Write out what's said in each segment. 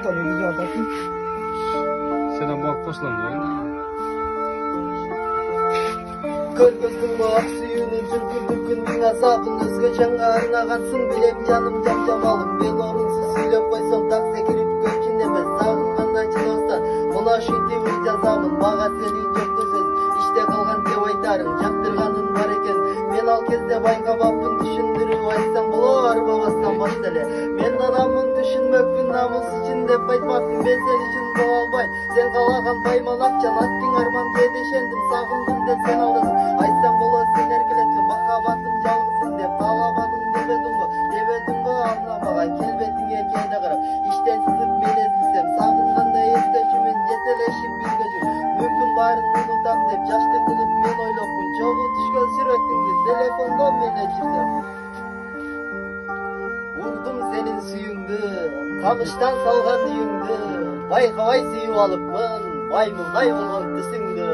konuyu güzel anlatayım. Sen bu akposlan Көргөздүң ак сүйүүнү жүргүндү күндүн азабын өзгөчө аңарына катсын билем жаным жамалым мен орунсуз сүйлөп койсом так секирип көчүн эмес сагынгандан чыдабастан мына ушинтип жазамын мага сенин жокты сөз иште калган деп айтарың жактырганың бар экен мен ал кезде байкабаппын түшүндүрүп айтсам болор арбабастан башта эле мен анамын түшүнмөкмүн намус үчүн деп айтмакмын мен сен үчүн боло албайм сен каалаган байман акчан аттың арман кээде ишендим сагындым деп сен алдың айтсаң болот сен эркелеттин махаббатым жалгызым деп каалабадың дебедиң го алла мага келбетиңе кээде карап иштен сызып мен эзилсем сагынгандай эстечүмүн жетелешип бирге жүр мүмкүн баарын унутам деп жашты кылып мен ойлопмун чогуу түшкөн сүрөтүңдү телефондо мен өчүрсөм урдум сенин сүйүңдү камыштан салган үйүңдү байкабай сүйүп алыпмын маймылдай болгон түсүңдү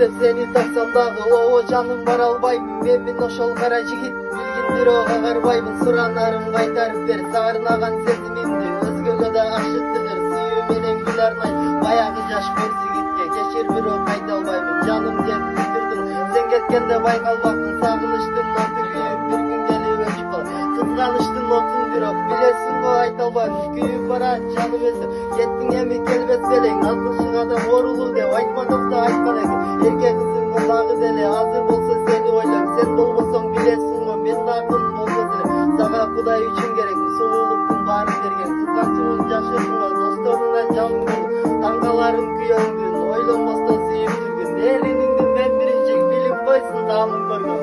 İzlep seni taksam dagы о жаным бара албаймын менмин ошол кара жигит билгин бирөө агарбаймын суранарым кайтарып бер сагынаган сезимимди өзгөгө да ашыктырыр сүйүү менен гүл арнайт баягы жаш көз жигитке кечир бирөө кайта албаймын жаным деп бүтүрдүң сен кеткенде байкалбактын сагынычтын оту күйүп бир күн келип өчүп калат кызганычтын отун бирок билесиң го айта албайм күйүп барат жаным өзүм кеттиң эми келбес белең алтынчы кадам оорулуу деп айтмадым да айткан экен эрке кызымга дагы деле азыр болсо сени ойлойм сен болбосоң билесиң го мен акын болбос элем сага кудай үчүн керекмин сулуулуктун баарын берген кызганчымын жашырсың досторуңдан жалын болуп таңгаларым күйөөңдүн ойлонбостон сүйүп жүргүн эриниңди мен биринчи билип койсун даамын көргөн